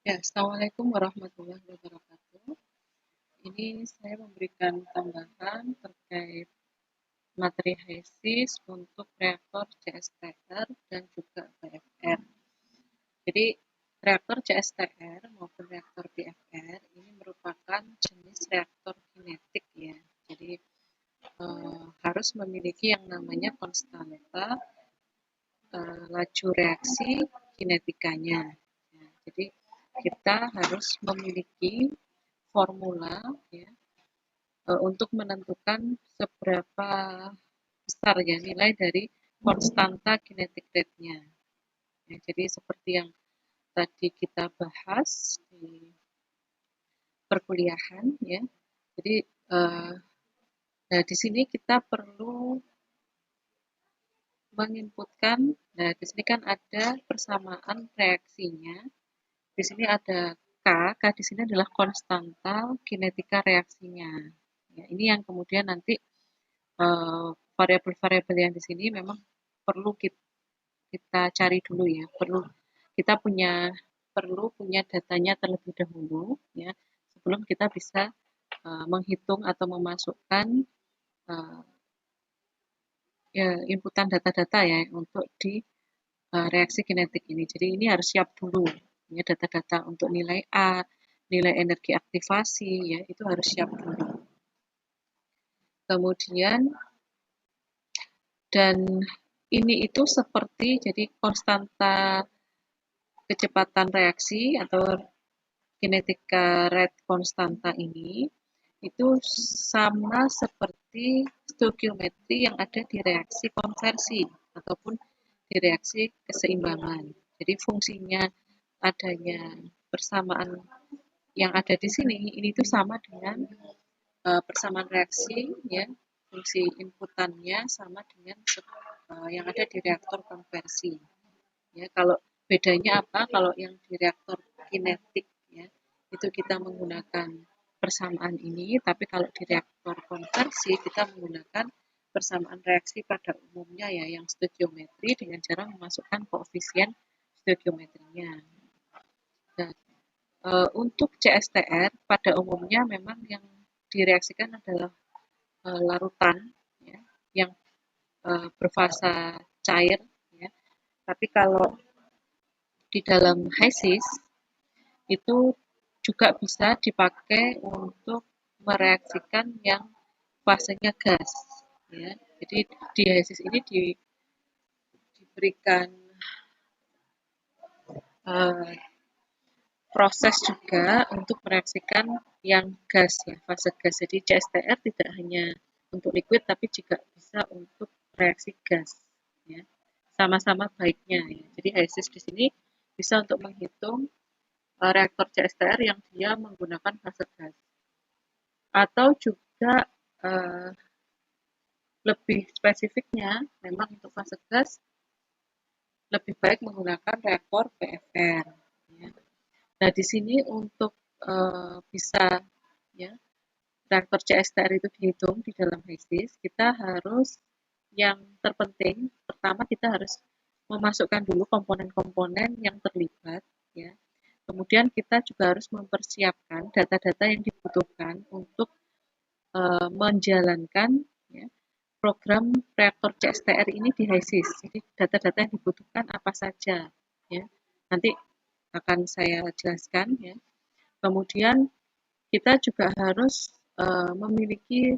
Ya, Assalamualaikum warahmatullahi wabarakatuh. Ini saya memberikan tambahan terkait materi tesis untuk reaktor CSTR dan juga BFR. Jadi, reaktor CSTR maupun reaktor BFR ini merupakan jenis reaktor kinetik ya. Jadi, harus memiliki yang namanya konstanta laju reaksi kinetikanya. Ya, jadi, kita harus memiliki formula ya, untuk menentukan seberapa besar ya nilai dari konstanta kinetic rate-nya. Ya, jadi seperti yang tadi kita bahas di perkuliahan ya. Jadi nah di sini kita perlu menginputkan. Nah, di sini kan ada persamaan reaksinya. Di sini ada K di sini adalah konstanta kinetika reaksinya. Ya, ini yang kemudian nanti variabel-variabel yang di sini memang perlu kita cari dulu ya, kita perlu punya datanya terlebih dahulu ya, sebelum kita bisa menghitung atau memasukkan uh, ya, inputan data-data ya untuk di reaksi kinetik ini. Jadi ini harus siap dulu ya, data-data untuk nilai A, nilai energi aktivasi ya, itu harus siap dulu. Kemudian dan ini itu seperti jadi konstanta kecepatan reaksi atau kinetika rate konstanta ini itu sama seperti stoikiometri yang ada di reaksi konversi ataupun di reaksi keseimbangan. Jadi fungsinya adanya persamaan yang ada di sini ini tuh sama dengan persamaan reaksi ya, fungsi inputannya sama dengan yang ada di reaktor konversi. Ya, kalau bedanya apa? Kalau yang di reaktor kinetik ya, itu kita menggunakan persamaan ini, tapi kalau di reaktor konversi kita menggunakan persamaan reaksi pada umumnya ya, yang stoikiometri dengan cara memasukkan koefisien stoikiometrinya. Nah, untuk CSTR pada umumnya memang yang direaksikan adalah larutan ya, yang berfasa cair ya. Tapi kalau di dalam HISIS itu juga bisa dipakai untuk mereaksikan yang fasenya gas ya. Jadi di HISIS ini diberikan uh, proses juga untuk mereaksikan yang gas ya, fase gas. Jadi CSTR tidak hanya untuk liquid tapi juga bisa untuk reaksi gas ya. Sama-sama baiknya ya. Jadi HISIS di sini bisa untuk menghitung reaktor CSTR yang dia menggunakan fase gas. Atau juga uh, lebih spesifiknya, memang untuk fase gas lebih baik menggunakan reaktor PFR. Ya. Nah, di sini untuk bisa ya reaktor CSTR itu dihitung di dalam HISIS, kita harus yang terpenting, pertama kita harus memasukkan dulu komponen-komponen yang terlibat, ya. Kemudian kita juga harus mempersiapkan data-data yang dibutuhkan untuk menjalankan ya, program reaktor CSTR ini di HISIS. Jadi data-data yang dibutuhkan apa saja ya. Nanti akan saya jelaskan ya. Kemudian kita juga harus memiliki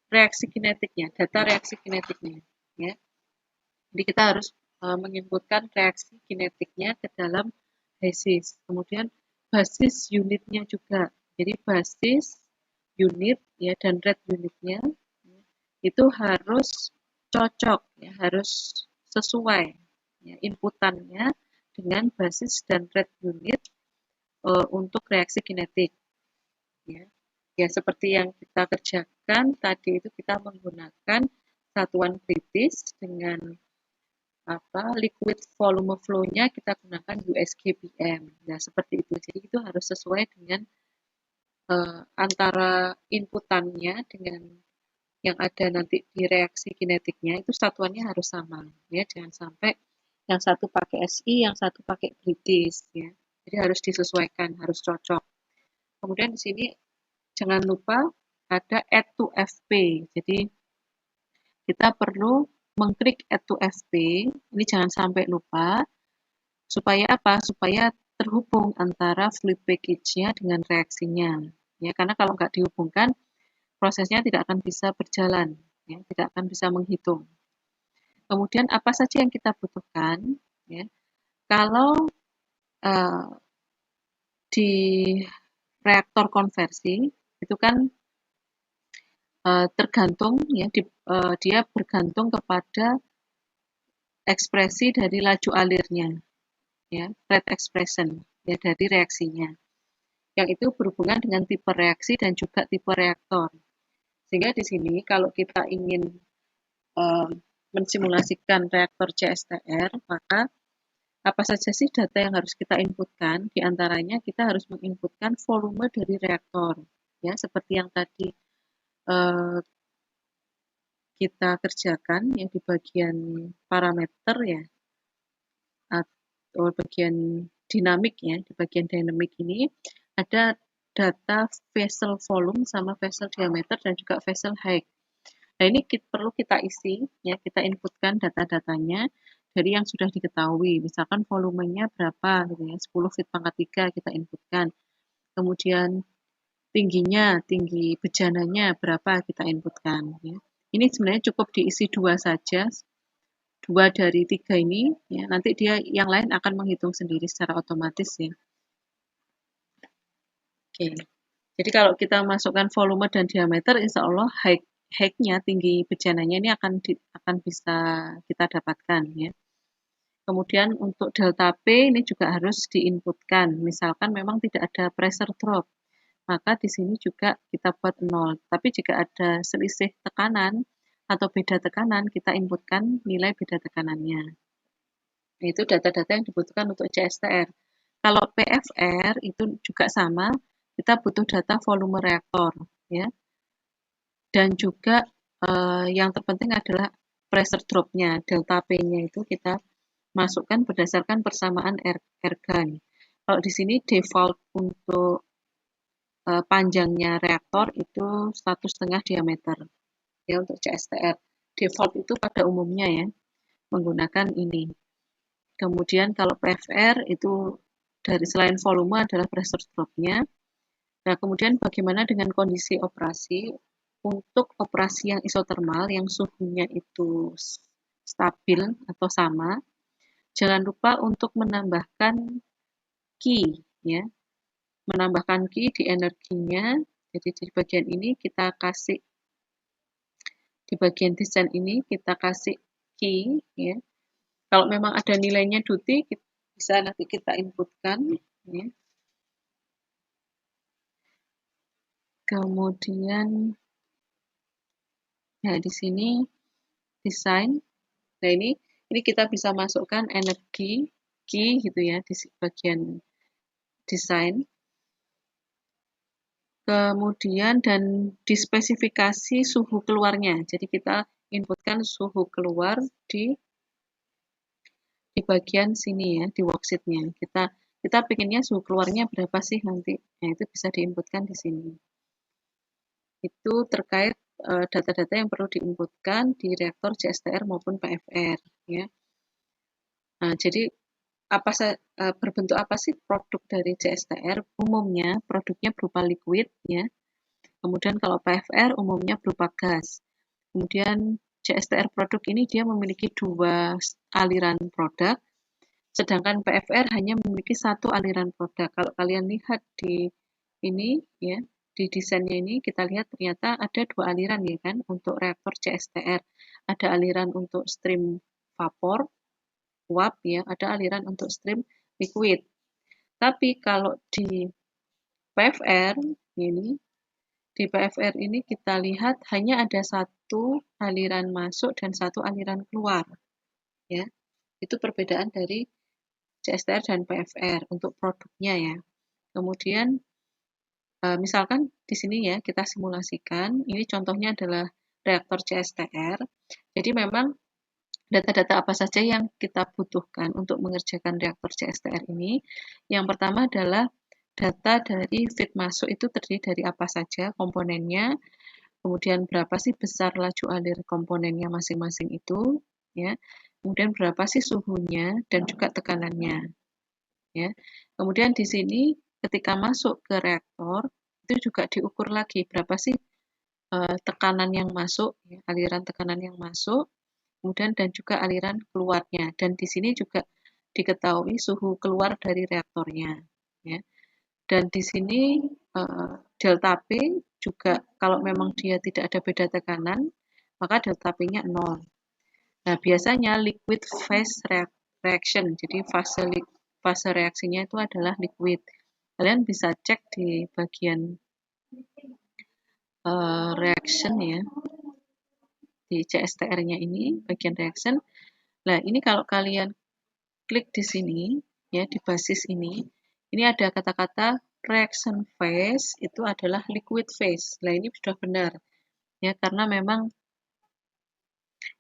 reaksi kinetiknya, data reaksi kinetiknya ya. Jadi kita harus menginputkan reaksi kinetiknya ke dalam HISIS. Kemudian basis unitnya juga. Jadi basis unit ya dan rate unitnya itu harus cocok ya, harus sesuai ya, inputannya dengan basis dan rate unit untuk reaksi kinetik ya. Ya seperti yang kita kerjakan tadi itu kita menggunakan satuan kritis dengan liquid volume flow-nya kita gunakan USGBM. Nah, seperti itu. Jadi itu harus sesuai dengan antara inputannya dengan yang ada nanti di reaksi kinetiknya itu satuannya harus sama ya, jangan sampai yang satu pakai SI, yang satu pakai British ya. Jadi harus disesuaikan, harus cocok. Kemudian di sini jangan lupa ada add to FP. Jadi kita perlu mengklik add to FP. Ini jangan sampai lupa. Supaya apa? Supaya terhubung antara fluid package-nya dengan reaksinya. Ya, karena kalau nggak dihubungkan, prosesnya tidak akan bisa berjalan, ya, tidak akan bisa menghitung. Kemudian apa saja yang kita butuhkan? Ya, kalau uh, di reaktor konversi itu kan tergantung ya, dia bergantung kepada ekspresi dari laju alirnya, ya, rate expression ya dari reaksinya. Yang itu berhubungan dengan tipe reaksi dan juga tipe reaktor. Sehingga di sini kalau kita ingin uh, mensimulasikan reaktor CSTR, maka apa saja sih data yang harus kita inputkan? Di antaranya kita harus menginputkan volume dari reaktor, ya seperti yang tadi uh, kita kerjakan yang di bagian parameter ya, atau bagian dinamik ya, di bagian dinamik ini ada data vessel volume sama vessel diameter dan juga vessel height. Nah, ini perlu kita isi, ya, kita inputkan data-datanya dari yang sudah diketahui. Misalkan volumenya berapa, gitu ya, 10 feet pangkat 3 kita inputkan. Kemudian tingginya, tinggi bejananya berapa kita inputkan. Ya. Ini sebenarnya cukup diisi 2 saja, 2 dari 3 ini, ya, nanti dia yang lain akan menghitung sendiri secara otomatis ya. Oke. Jadi kalau kita masukkan volume dan diameter, insya Allah height-nya, tinggi bejananya ini akan bisa kita dapatkan ya. Kemudian untuk delta P ini juga harus diinputkan. Misalkan memang tidak ada pressure drop, maka di sini juga kita buat 0. Tapi jika ada selisih tekanan atau beda tekanan, kita inputkan nilai beda tekanannya. Itu data-data yang dibutuhkan untuk CSTR. Kalau PFR itu juga sama, kita butuh data volume reaktor, ya. Dan juga yang terpenting adalah pressure drop-nya, delta P-nya itu kita masukkan berdasarkan persamaan ergan. Kalau di sini default untuk panjangnya reaktor itu 1,5 diameter ya untuk CSTR. Default itu pada umumnya ya menggunakan ini. Kemudian kalau PFR itu dari selain volume adalah pressure drop-nya. Nah, kemudian bagaimana dengan kondisi operasi? Untuk operasi yang isotermal, yang suhunya itu stabil atau sama, jangan lupa untuk menambahkan key, ya. Menambahkan key di energinya. Jadi di bagian ini kita kasih, di bagian desain ini kita kasih key, ya. Kalau memang ada nilainya duty, bisa nanti kita inputkan, ya. Kemudian ya di sini desain. Nah, ini kita bisa masukkan energi key gitu ya di bagian desain. Kemudian dan dispesifikasi suhu keluarnya. Jadi kita inputkan suhu keluar di bagian sini ya, di worksheet-nya. Kita pengennya suhu keluarnya berapa sih nanti? Nah, itu bisa diinputkan di sini. Itu terkait data-data yang perlu diinputkan di reaktor CSTR maupun PFR ya. Nah, jadi berbentuk apa sih produk dari CSTR? Umumnya produknya berupa liquid ya. Kemudian kalau PFR umumnya berupa gas. Kemudian CSTR produk ini dia memiliki 2 aliran produk, sedangkan PFR hanya memiliki 1 aliran produk. Kalau kalian lihat di ini ya, di desainnya ini kita lihat ternyata ada 2 aliran ya kan untuk reaktor CSTR. Ada aliran untuk stream vapor, uap ya, ada aliran untuk stream liquid. Tapi kalau di PFR ini, di PFR ini kita lihat hanya ada 1 aliran masuk dan 1 aliran keluar. Ya. Itu perbedaan dari CSTR dan PFR untuk produknya ya. Kemudian misalkan di sini ya kita simulasikan, ini contohnya adalah reaktor CSTR. Jadi memang Data-data apa saja yang kita butuhkan untuk mengerjakan reaktor CSTR ini? Yang pertama adalah data dari feed masuk itu terdiri dari apa saja komponennya, kemudian berapa sih besar laju alir komponennya masing-masing itu, ya. Kemudian berapa sih suhunya dan juga tekanannya, ya. Kemudian di sini ketika masuk ke reaktor itu juga diukur lagi berapa sih tekanan yang masuk, ya, aliran tekanan yang masuk, kemudian dan juga aliran keluarnya. Dan di sini juga diketahui suhu keluar dari reaktornya, ya. Dan di sini delta P juga kalau memang dia tidak ada beda tekanan, maka delta P-nya 0. Nah, biasanya liquid phase reaction, jadi fase reaksinya itu adalah liquid. Kalian bisa cek di bagian reaction ya, di CSTR-nya ini, bagian reaction. Nah, ini kalau kalian klik di sini, ya di basis ini ada kata-kata reaction phase itu adalah liquid phase. Nah, ini sudah benar, ya karena memang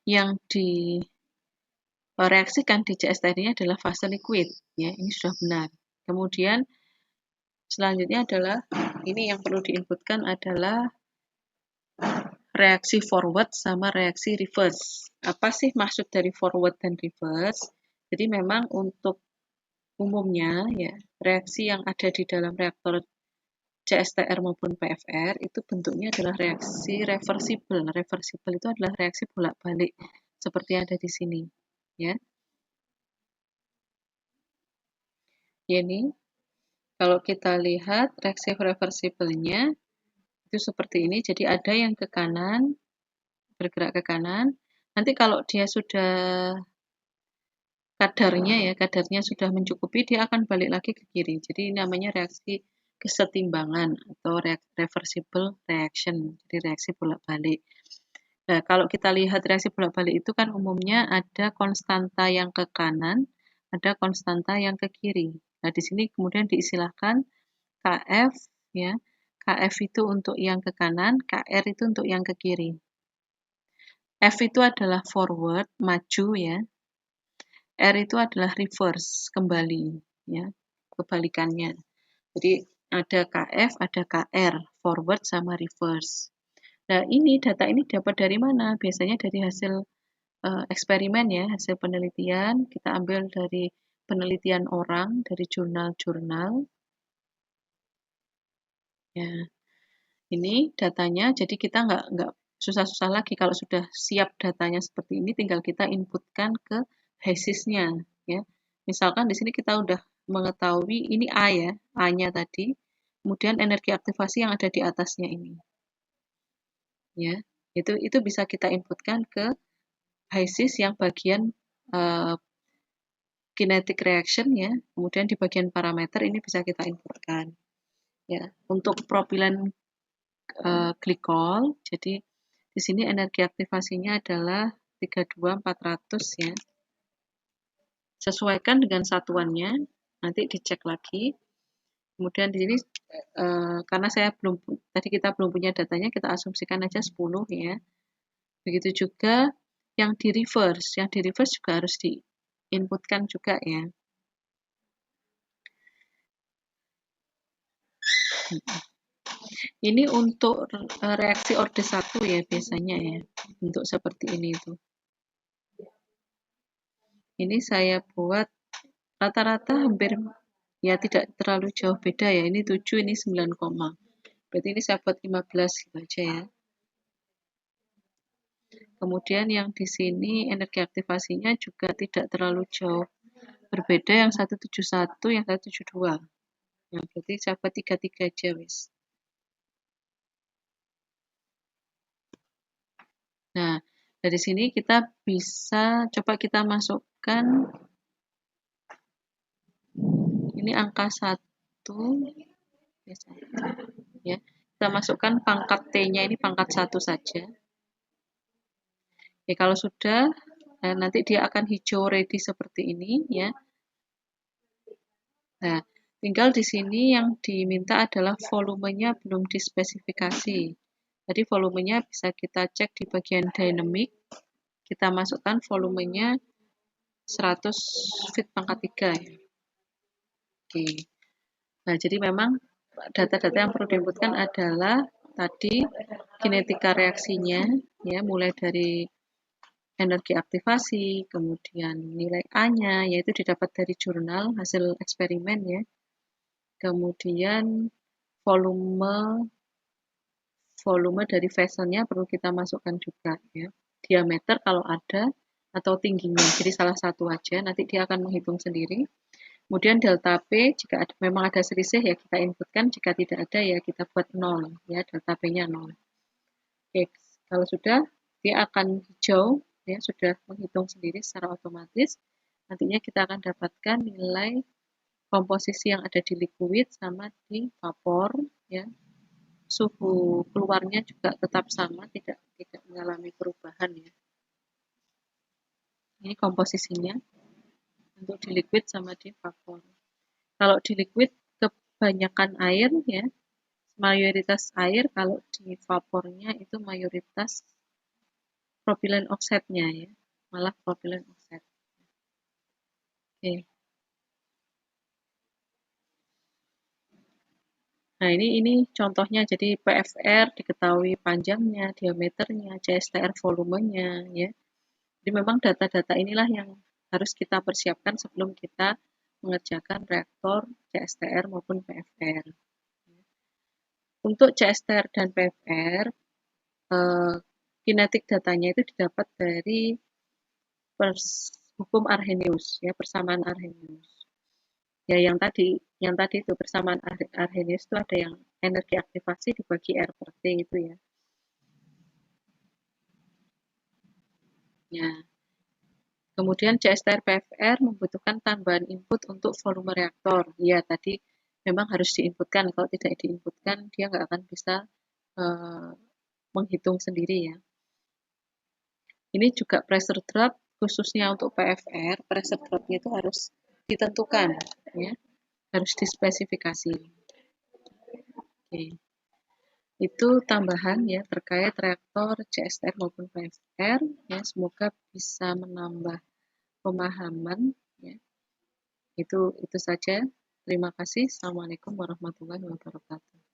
yang direaksikan di CSTR ini adalah fase liquid, ya ini sudah benar. Kemudian selanjutnya adalah ini yang perlu diinputkan adalah reaksi forward sama reaksi reverse. Apa sih maksud dari forward dan reverse? Jadi memang untuk umumnya ya reaksi yang ada di dalam reaktor CSTR maupun PFR itu bentuknya adalah reaksi reversible. Reversible itu adalah reaksi bolak-balik seperti yang ada di sini, ya. Ini kalau kita lihat reaksi reversible-nya itu seperti ini. Jadi ada yang ke kanan, bergerak ke kanan. Nanti kalau dia sudah kadarnya sudah mencukupi, dia akan balik lagi ke kiri. Jadi ini namanya reaksi kesetimbangan atau reversible reaction, jadi reaksi bolak-balik. Nah, kalau kita lihat reaksi bolak-balik itu kan umumnya ada konstanta yang ke kanan, ada konstanta yang ke kiri. Nah, di sini kemudian diistilahkan KF, ya. KF itu untuk yang ke kanan, KR itu untuk yang ke kiri. F itu adalah forward, maju ya. R itu adalah reverse, kembali ya, kebalikannya. Jadi ada KF, ada KR, forward sama reverse. Nah, ini data ini dapat dari mana? Biasanya dari hasil eksperimen ya, hasil penelitian. Kita ambil dari penelitian orang, dari jurnal-jurnal. Ya, ini datanya. Jadi kita nggak susah-susah lagi kalau sudah siap datanya seperti ini, tinggal kita inputkan ke HASIS-nya. Ya, misalkan di sini kita udah mengetahui ini A ya, A-nya tadi. Kemudian energi aktivasi yang ada di atasnya ini. Ya, itu bisa kita inputkan ke HASIS yang bagian kinetic reaction ya. Kemudian di bagian parameter ini bisa kita inputkan. Ya, untuk propilen glikol, jadi di sini energi aktivasinya adalah 32400 ya. Sesuaikan dengan satuannya, nanti dicek lagi. Kemudian di sini karena tadi kita belum punya datanya, kita asumsikan aja 10 ya. Begitu juga yang di reverse juga harus diinputkan juga ya. Ini untuk reaksi orde 1 ya biasanya ya, untuk seperti ini itu. Ini saya buat rata-rata hampir ya tidak terlalu jauh beda ya. Ini 7, ini 9, berarti ini saya buat 15 gitu aja ya. Kemudian yang di sini energi aktivasinya juga tidak terlalu jauh berbeda, yang 171, yang 172. Nah, berarti saya buat 33 aja wis. Nah, dari sini kita bisa coba kita masukkan ini angka 1 ya. Kita masukkan pangkat T-nya ini pangkat 1 saja. Ya, kalau sudah nanti dia akan hijau ready seperti ini ya. Nah, tinggal di sini yang diminta adalah volumenya belum dispesifikasi. Jadi volumenya bisa kita cek di bagian dynamic. kita masukkan volumenya 100 feet pangkat 3 ya. Oke. Nah, jadi memang data-data yang perlu diinputkan adalah tadi kinetika reaksinya, ya, mulai dari energi aktivasi, kemudian nilai A-nya, yaitu didapat dari jurnal hasil eksperimen ya. Kemudian volume volume dari vesselnya perlu kita masukkan juga ya. Diameter kalau ada atau tingginya. Jadi salah satu aja, nanti dia akan menghitung sendiri. Kemudian delta P, jika memang ada selisih ya kita inputkan, jika tidak ada ya kita buat 0 ya, delta P-nya 0. Oke, kalau sudah dia akan hijau ya, sudah menghitung sendiri secara otomatis. Nantinya kita akan dapatkan nilai komposisi yang ada di liquid sama di vapor ya. Suhu keluarnya juga tetap sama, tidak mengalami perubahan ya. Ini komposisinya untuk di liquid sama di vapor. Kalau di liquid kebanyakan air ya, mayoritas air, kalau di vapornya itu mayoritas propylene oxide-nya ya, malah propylene oxide. Oke. Nah, ini contohnya, jadi PFR diketahui panjangnya, diameternya, CSTR volumenya ya. Jadi memang data-data inilah yang harus kita persiapkan sebelum kita mengerjakan reaktor CSTR maupun PFR. Untuk CSTR dan PFR, kinetik datanya itu didapat dari hukum Arrhenius, ya, persamaan Arrhenius. Ya, yang tadi itu persamaan Arrhenius itu ada yang energi aktivasi dibagi R per T itu ya. Ya. Kemudian CSTR PFR membutuhkan tambahan input untuk volume reaktor. Ya, tadi memang harus diinputkan. Kalau tidak diinputkan, dia nggak akan bisa menghitung sendiri ya. Ini juga pressure drop, khususnya untuk PFR, pressure drop-nya itu harus ditentukan, ya, harus dispesifikasi. Oke. Itu tambahan ya terkait reaktor CSTR maupun PFR. Ya, semoga bisa menambah pemahaman. Ya. Itu saja. Terima kasih. Assalamualaikum warahmatullahi wabarakatuh.